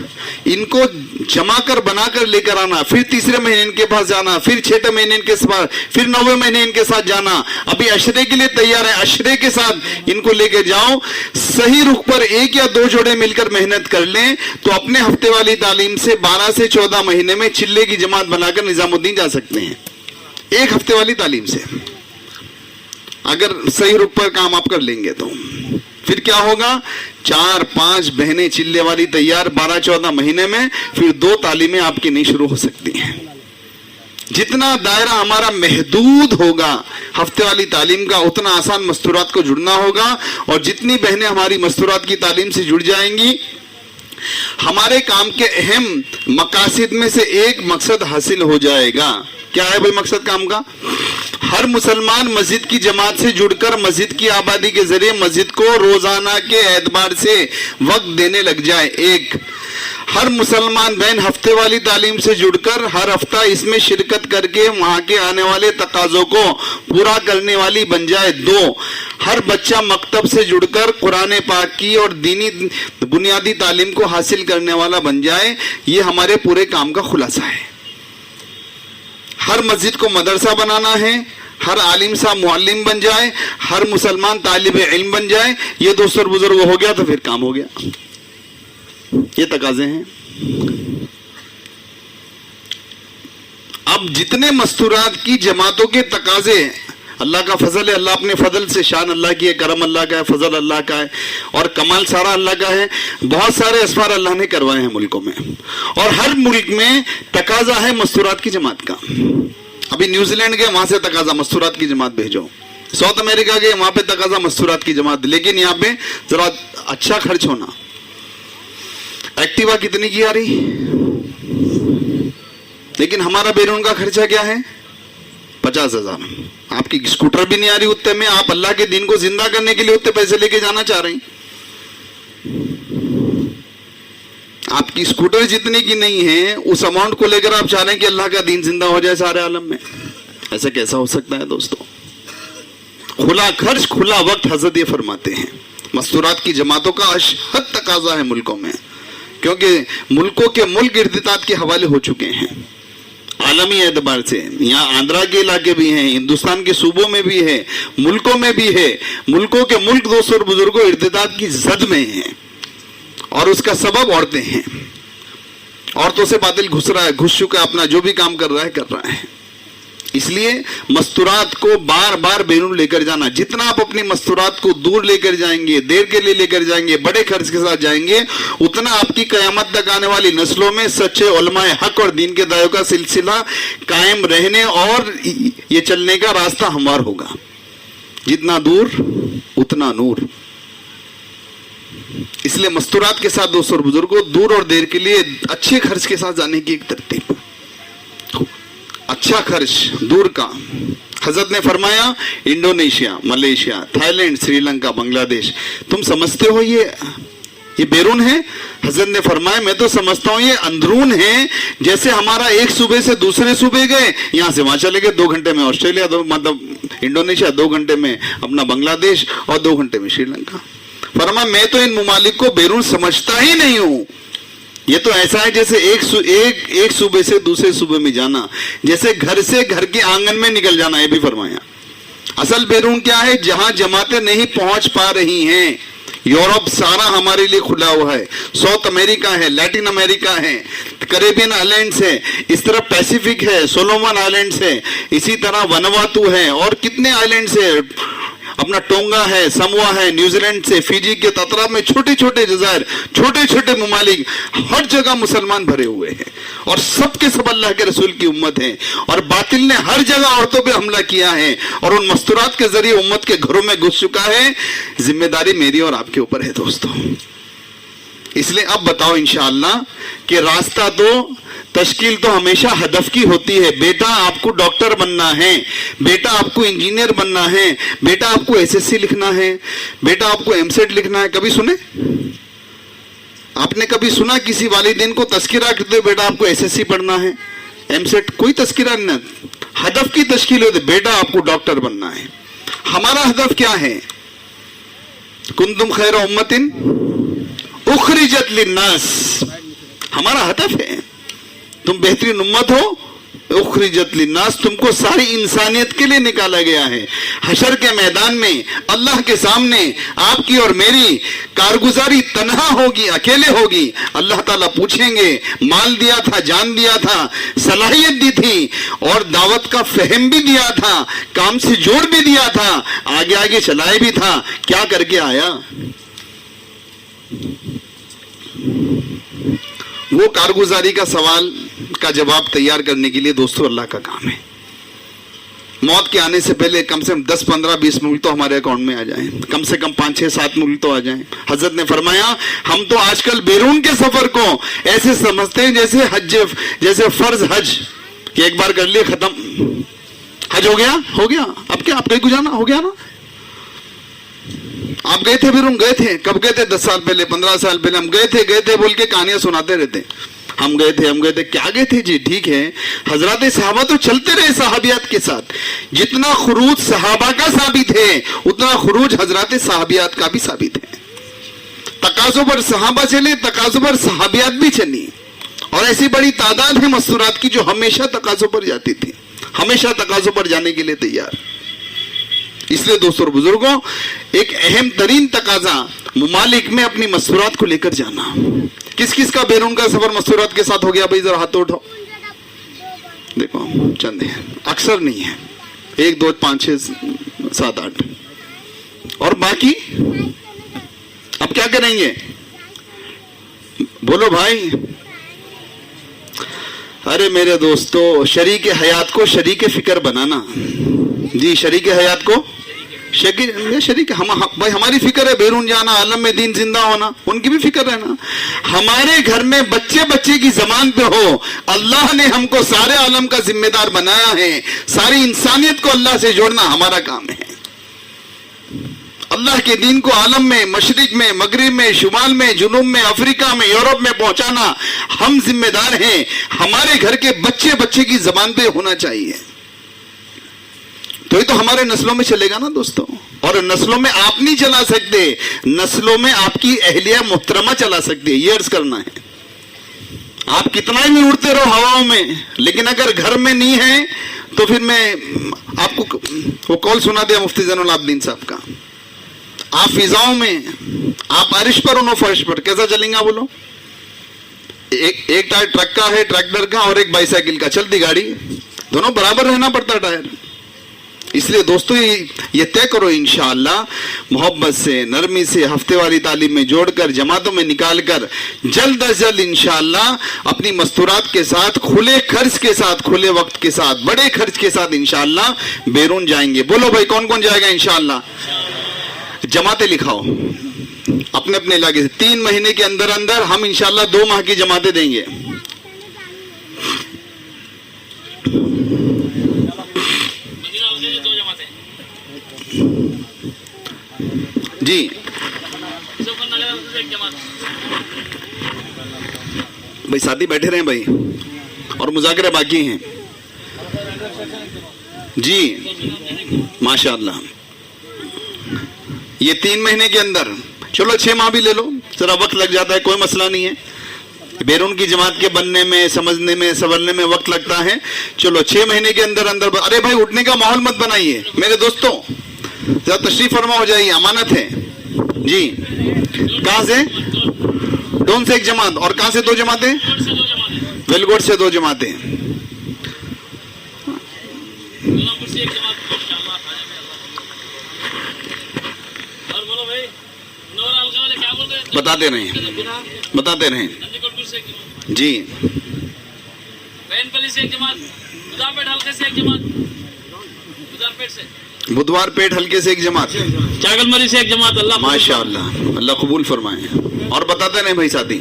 इनको जमा कर बनाकर लेकर आना, फिर तीसरे महीने इनके पास जाना, फिर 6ठे महीने इनके पास, फिर 9वें महीने इनके साथ जाना। अभी अशरे के लिए तैयार है, अशरे के साथ इनको लेकर जाओ। सही रुख पर 1 या 2 जोड़े मिलकर मेहनत कर लें तो अपने हफ्ते वाली तालीम से 12 से 14 महीने में चिल्ले की जमात बनाकर निजामुद्दीन जा सकते हैं, 1 हफ्ते वाली तालीम से, अगर सही रुख पर काम आप कर लेंगे तो। फिर क्या होगा, 4-5 बहनें चिल्ले वाली तैयार 12-14 महीने में, फिर 2 तालीमें आपकी नहीं शुरू हो सकती हैं। जितना दायरा हमारा महदूद होगा हफ्ते वाली तालीम का, उतना आसान मस्तूरात को जुड़ना होगा। और जितनी बहनें हमारी मस्तूरात की तालीम से जुड़ जाएंगी, हमारे काम के अहम मकासद में से एक मकसद हासिल हो जाएगा। क्या है भाई मकसद काम का? हर मुसलमान मस्जिद की जमात से जुड़कर मस्जिद की आबादी के जरिए मस्जिद को रोजाना के एतबार से वक्त देने लग जाए। एक, हर मुसलमान बहन हफ्ते वाली तालीम से जुड़कर हर हफ्ता इसमें शिरकत करके वहां के आने वाले तकाजों को पूरा करने वाली बन जाए। 2, हर बच्चा मकतब से जुड़कर कुरान पाक की और दीनी बुनियादी तालीम को हासिल करने वाला बन जाए। ये हमारे पूरे काम का खुलासा है। हर मस्जिद को मदरसा बनाना है, हर आलिम साहब मुअल्लिम बन जाए, हर मुसलमान तालिब इल्म बन जाए। ये दोस्त और बुजुर्ग हो गया तो फिर काम हो गया। ये तकाजे हैं। अब जितने मस्तूरात की जमातों के तकाजे, अल्लाह का फजल है, अल्लाह अपने फजल से, शान अल्लाह की है, करम अल्लाह का है, फजल अल्लाह का है और कमाल सारा अल्लाह का है। बहुत सारे असफार अल्लाह ने करवाए हैं मुल्कों में, और हर मुल्क में तकाजा है मस्तूरात की जमात का। अभी न्यूजीलैंड गए, वहां से तकाजा मस्तूरात की जमात भेजो। साउथ अमेरिका गए, वहां पे तकाजा मस्तूरात की जमात। लेकिन यहाँ पे जरा अच्छा खर्च होना। एक्टिवा कितनी की आ रही, लेकिन हमारा बैरून का खर्चा क्या है? 50,000। आपकी स्कूटर भी नहीं आ रही उतने में, आप अल्लाह के दिन को जिंदा करने के लिए उतने पैसे लेके जाना चाह रहे हैं। आपकी स्कूटर जितने की नहीं है, उस अमाउंट को लेकर आप चाह रहे हैं कि अल्लाह का दीन जिंदा हो जाए सारे आलम में। ऐसा कैसा हो सकता है दोस्तों? खुला खर्च, खुला वक्त, हजरत ये फरमाते हैं मस्तूरात की जमातों का अशहद तकाजा है मुल्कों में, क्योंकि मुल्कों के मुल्क इर्तिताद के हवाले हो चुके हैं आलमी एतबार से। यहाँ आंध्रा के इलाके भी हैं, हिंदुस्तान के सूबों में भी है, मुल्कों में भी है। मुल्कों के मुल्क दोस्तों और बुजुर्गों इर्तिदाद की जद में हैं, और उसका सबब औरतें हैं। औरतों से बातिल घुस रहा है, घुस चुका, अपना जो भी काम कर रहा है। इसलिए मस्तूरात को बार बार बैरून लेकर जाना। जितना आप अपनी मस्तूरात को दूर लेकर जाएंगे, देर के लिए लेकर जाएंगे, बड़े खर्च के साथ जाएंगे, उतना आपकी कयामत तक आने वाली नस्लों में सच्चे उलमाए हक और दीन के दायों का सिलसिला कायम रहने और ये चलने का रास्ता हमवार होगा। जितना दूर उतना नूर। इसलिए मस्तूरात के साथ दोस्तों और बुजुर्गों, दूर और देर के लिए अच्छे खर्च के साथ जाने की एक तरतीब। अच्छा खर्च दूर का। हजरत ने फरमाया Indonesia, Malaysia, Thailand, Sri Lanka, Bangladesh, तुम समझते हो ये बैरून है? हजरत ने फरमाया मैं तो समझता हूं ये अंदरून है। जैसे हमारा एक सूबे से दूसरे सूबे गए, यहां से वहां चले गए 2 घंटे में ऑस्ट्रेलिया, मतलब इंडोनेशिया, 2 घंटे में अपना बांग्लादेश और 2 घंटे में श्रीलंका। فرمایا میں تو ان ممالک کو بیرون سمجھتا ہی نہیں ہوں. یہ تو ایسا ہے جیسے ایک صوبے سے دوسرے صوبے میں جانا، جیسے گھر سے گھر کے آنگن میں نکل جانا. یہ بھی فرمایا. اصل بیرون کیا ہے؟ جہاں جماعتیں نہیں پہنچ پا رہی ہیں. یورپ سارا ہمارے لیے کھلا ہوا ہے، ساؤتھ امریکہ ہے، لیٹن امریکہ ہے، کریبین آئلینڈز ہے، اس طرح پیسیفک ہے، سولومن آئلینڈز ہے، اسی طرح ونواتو ہے، اور کتنے آئلینڈز ہے، اپنا ٹونگا ہے، سموا ہے، نیوزی لینڈ سے فیجی کے اطراف میں چھوٹے چھوٹے جزائر، چھوٹے چھوٹے ممالک، ہر جگہ مسلمان بھرے ہوئے ہیں، اور سب کے سب اللہ کے رسول کی امت ہیں. اور باطل نے ہر جگہ عورتوں پہ حملہ کیا ہے اور ان مستورات کے ذریعے امت کے گھروں میں گھس چکا ہے. ذمہ داری میری اور آپ کے اوپر ہے دوستوں. اس لیے اب بتاؤ انشاءاللہ کہ راستہ تو تشکیل تو ہمیشہ ہدف کی ہوتی ہے. بیٹا آپ کو ڈاکٹر بننا ہے، بیٹا آپ کو انجینئر بننا ہے، بیٹا آپ کو ایس ایس سی لکھنا ہے، بیٹا آپ کو ایم سیٹ لکھنا ہے. کبھی سنے؟ آپ نے کبھی سنا کسی والدین کو تذکرہ کرتے ہوئے بیٹا آپ کو ایس ایس سی پڑھنا ہے، ایم سیٹ؟ کوئی تذکرہ نہیں. ہدف کی تشکیل ہوتی ہے، بیٹا آپ کو ڈاکٹر بننا ہے. ہمارا ہدف کیا ہے؟ کنتم خیر امت اخرجت للناس. ہمارا ہدف ہے تم بہترین امت ہو، اخرجت للناس، تم کو ساری انسانیت کے لیے نکالا گیا ہے. حشر کے میدان میں اللہ کے سامنے آپ کی اور میری کارگزاری تنہا ہوگی، اکیلے ہوگی. اللہ تعالیٰ پوچھیں گے مال دیا تھا، جان دیا تھا، صلاحیت دی تھی، اور دعوت کا فہم بھی دیا تھا، کام سے جوڑ بھی دیا تھا، آگے آگے چلائے بھی تھا، کیا کر کے آیا؟ وہ کارگزاری کا سوال کا جواب تیار کرنے کے لیے دوستو اللہ کا کام ہے. موت کے آنے سے پہلے کم سے کم 10 15 20 ملک تو ہمارے اکاؤنٹ میں آ جائیں، کم سے کم 5 6 7 ملک تو آ جائیں. حضرت نے فرمایا ہم تو آج کل بیرون کے سفر کو ایسے سمجھتے ہیں جیسے فرض حج کہ ایک بار کر لیے ختم، حج ہو گیا، اب کیا آپ کہیں کو جانا ہو گیا نا. آپ گئے تھے بیرون؟ گئے تھے. کب گئے تھے؟ 10 سال پہلے، 15 سال پہلے. ہم گئے تھے بول کے کہانیاں سناتے رہتے. ہم گئے تھے کیا گئے تھے جی؟ ٹھیک ہے، حضرات صحابہ تو چلتے رہے صحابیات کے ساتھ. جتنا خروج صحابہ کا ثابت ہے اتنا خروج حضرات صحابیات کا بھی ثابت ہے. تقاضوں پر صحابہ چلے، تقاضوں پر صحابیات بھی چلی، اور ایسی بڑی تعداد ہے مستورات کی جو ہمیشہ تقاضوں پر جاتی تھی، ہمیشہ تقاضوں پر جانے کے لیے تیار. اس لیے دوستوں اور بزرگوں، ایک اہم ترین تقاضا ممالک میں اپنی مستورات کو لے کر جانا. کس کس کا بیرون کا سفر مستورات کے ساتھ ہو گیا بھائی؟ ذرا ہاتھ اٹھاؤ. دیکھو چند ہیں، اکثر نہیں ہے، 1 2 5 6 7 8. اور باقی اب کیا کریں گے؟ بولو بھائی. ارے میرے دوستو، شریک حیات کو شریک فکر بنانا. جی، شریک حیات کو شریک بھائی ہماری فکر ہے بیرون جانا، عالم میں دین زندہ ہونا، ان کی بھی فکر ہے نا. ہمارے گھر میں بچے کی زبان پہ ہو اللہ نے ہم کو سارے عالم کا ذمہ دار بنایا ہے، ساری انسانیت کو اللہ سے جوڑنا ہمارا کام ہے. اللہ کے دین کو عالم میں، مشرق میں، مغرب میں، شمال میں، جنوب میں، افریقہ میں، یورپ میں پہنچانا ہم ذمہ دار ہیں. ہمارے گھر کے بچے کی زبان پہ ہونا چاہیے، تو یہ تو ہمارے نسلوں میں چلے گا نا دوستوں. اور نسلوں میں آپ نہیں چلا سکتے، نسلوں میں آپ کی اہلیہ محترمہ چلا سکتے. یہ عرض کرنا ہے. آپ کتنا ہی اڑتے رہو ہواؤں میں، لیکن اگر گھر میں نہیں ہے تو پھر میں آپ کو وہ کال سنا دیا مفتی زین العابدین صاحب کا. آپ فضاؤں میں، آپ عرش پر انہوں فرش پر، کیسا چلیں گا بولو؟ ایک ٹائر ٹرک کا ہے، ٹریکٹر کا، اور ایک بائی سائیکل کا. چلتی گاڑی دونوں برابر رہنا پڑتا ٹائر. اس لیے دوستو یہ طے کرو انشاءاللہ محبت سے، نرمی سے، ہفتے والی تعلیم میں جوڑ کر، جماعتوں میں نکال کر، جلد از جلد انشاءاللہ اپنی مستورات کے ساتھ، کھلے خرچ کے ساتھ، کھلے وقت کے ساتھ، بڑے خرچ کے ساتھ انشاءاللہ بیرون جائیں گے. بولو بھائی کون کون جائے گا انشاءاللہ؟ جماعتیں لکھاؤ اپنے اپنے علاقے سے. 3 مہینے کے اندر اندر ہم انشاءاللہ 2 ماہ کی جماعتیں دیں گے. جی بھائی ساتھی بیٹھے رہے بھائی، اور مذاکرے باقی ہیں. جی ماشاءاللہ، یہ 3 مہینے کے اندر चलो 6 माह भी ले लो, जरा वक्त लग जाता है, कोई मसला नहीं है। बैरून की जमात के बनने में, समझने में, संभलने में वक्त लगता है। चलो 6 महीने के अंदर अंदर, अरे भाई उठने का माहौल मत बनाइए मेरे दोस्तों, जरा तशरीफ फरमा हो जाइए, अमानत है जी। कहाँ से? डोन से 1 जमात, और कहाँ से 2 जमातें? वेलगोट से 2 जमातें। बताते रहें जी। से 1 जमात, बुधवार पेट हल्के से 1 जमात, चागलमरी से 1 जमात। अल्लाह माशाअल्लाह, अल्लाह कबूल फरमाए। और बताते रहें भाई साथी।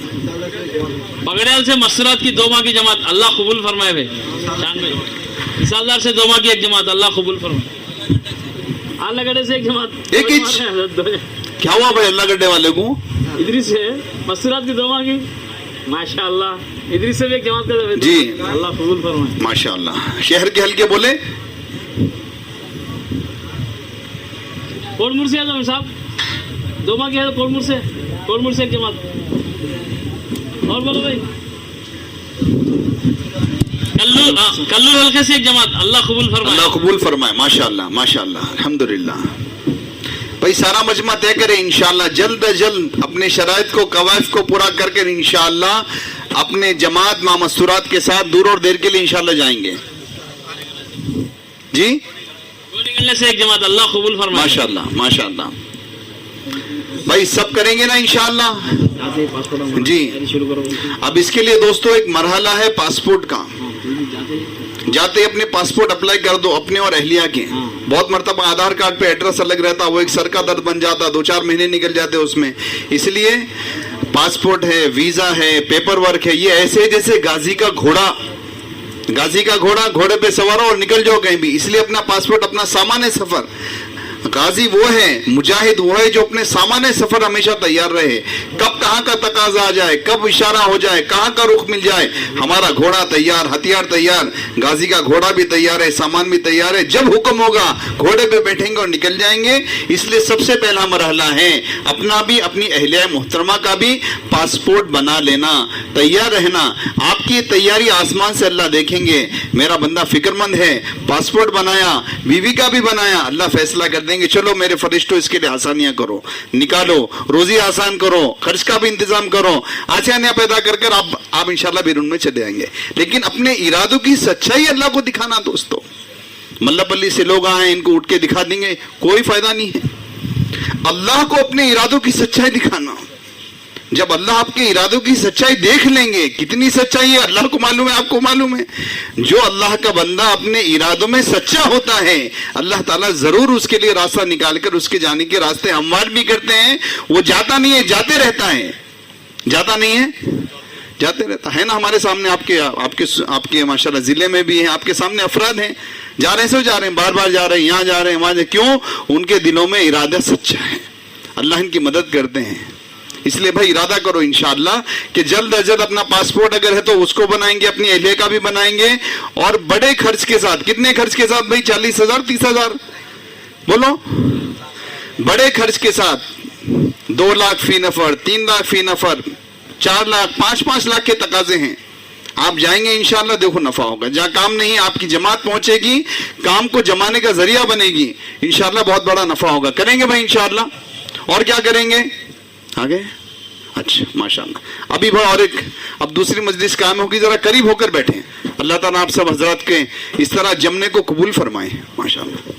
बगड़ेल से मस्तूरात की 2 माह की जमात, अल्लाह कबूल फरमाए भाई। शान भाई मिसालदार से 2 माह की 1 जमात, अल्लाह कबूल फरमाए। आलगढ़े से 1 जमात, एक इंच। क्या हुआ भाई अल्लाह गड्ढे वाले को? इधरी से मस्तूरात की 2 माह की, माशाअल्लाह। इधरी से भी 1 जमात कर जी, अल्लाह कबूल फरमाए। माशाअल्लाह। शहर के हल्के बोले कोटमुर से आजम साहब 2 माह की है तो कोटमुर से 1 जमात। और बोलो भाई कल्लू हल्के से 1 जमात, अल्लाह कबूल फरमाए। अल्लाह कबूल फरमाए, माशाअल्लाह माशाअल्लाह, अल्हम्दुलिल्लाह। भाई सारा मजमा तय करें इंशाअल्लाह, जल्द अज जल्द अपने शराइत को, कवायद को पूरा करके इंशाअल्लाह अपने जमात मामस्तूरात के साथ दूर और देर के लिए इंशाअल्लाह जाएंगे जी। निकलने से 1 जमात, अल्लाह कबूल फरमाए। माशाअल्लाह माशाअल्लाह। भाई सब करेंगे ना इंशाअल्लाह जी। अब इसके लिए दोस्तों एक मरहला है पासपोर्ट का। जाते अपने पासपोर्ट अप्लाई कर दो, अपने और अहलिया के। बहुत मरतबा आधार कार्ड पे एड्रेस अलग रहता, वो एक सर का दर्द बन जाता, 2-4 महीने निकल जाते उसमें। इसलिए पासपोर्ट है, वीजा है, पेपर वर्क है, ये ऐसे जैसे गाजी का घोड़ा घोड़े पे सवार हो और निकल जाओ कहीं भी। इसलिए अपना पासपोर्ट अपना सामान है सफर। गाजी वो है, मुजाहिद वो है जो अपने सामान्य सफर हमेशा तैयार रहे। कब कहाँ का तकाजा आ जाए, कब इशारा हो जाए, कहाँ का रुख मिल जाए, हमारा घोड़ा तैयार, हथियार तैयार। गाजी का घोड़ा भी तैयार है, सामान भी तैयार है। जब हुक्म होगा घोड़े पे बैठेंगे और निकल जाएंगे। इसलिए सबसे पहला मरहला है अपना भी, अपनी अहलिया मोहतरमा का भी पासपोर्ट बना लेना, तैयार रहना। आपकी तैयारी आसमान से अल्लाह देखेंगे। मेरा बंदा फिक्रमंद है, पासपोर्ट बनाया, बीवी का भी बनाया, अल्लाह फैसला कर देंगे चलो मेरे फरिश्तों इसके लिए आसानियां करो, निकालो, रोजी आसान करो, खर्च का भी इंतजाम करो, आसानियां पैदा कर कर आप इंशाल्लाह बैरून में चले आएंगे। लेकिन अपने इरादों की सच्चाई अल्लाह को दिखाना दोस्तों। मल्लापल्ली से लोग आए, इनको उठ के दिखा देंगे, कोई फायदा नहीं है। अल्लाह को अपने इरादों की सच्चाई दिखाना। जब अल्लाह आपके इरादों की सच्चाई देख लेंगे, कितनी सच्चाई है अल्लाह को मालूम है, आपको मालूम है। जो अल्लाह का बंदा अपने इरादों में सच्चा होता है, अल्लाह ताला जरूर उसके लिए रास्ता निकालकर उसके जाने के रास्ते हमवार भी करते हैं। वो जाता नहीं है, जाते रहता है। जाता नहीं है, जाते रहता है ना। हमारे सामने आपके माशाल्लाह जिले में भी हैं, आपके सामने अफराद हैं, जा रहे हैं सो जा रहे हैं, बार बार जा रहे हैं, यहाँ जा रहे हैं, वहां। क्यों? उनके दिलों में इरादा सच्चा है, अल्लाह इनकी मदद करते हैं। इसलिए भाई इरादा करो इंशाअल्लाह कि जल्द अज जल्द अपना पासपोर्ट अगर है तो उसको बनाएंगे, अपनी अहलिया का भी बनाएंगे। और बड़े खर्च के साथ, कितने खर्च के साथ भाई? 40,000 30,000 बोलो। बड़े खर्च के साथ 2 लाख फी नफर, 3 लाख फी नफर, 4 लाख, 5-5 लाख के तकाजे हैं। आप जाएंगे इंशाअल्लाह, देखो नफा होगा। जहाँ काम नहीं आपकी जमात पहुंचेगी, काम को जमाने का जरिया बनेगी, इंशाअल्लाह बहुत बड़ा नफा होगा। करेंगे भाई इंशाअल्लाह। और क्या करेंगे आगे? अच्छा माशाअल्लाह। अभी भाई और अब दूसरी मजलिस कायम होगी, जरा करीब होकर बैठे। अल्लाह ताला आप सब हजरात के इस तरह जमने को कबूल फरमाए माशाअल्लाह।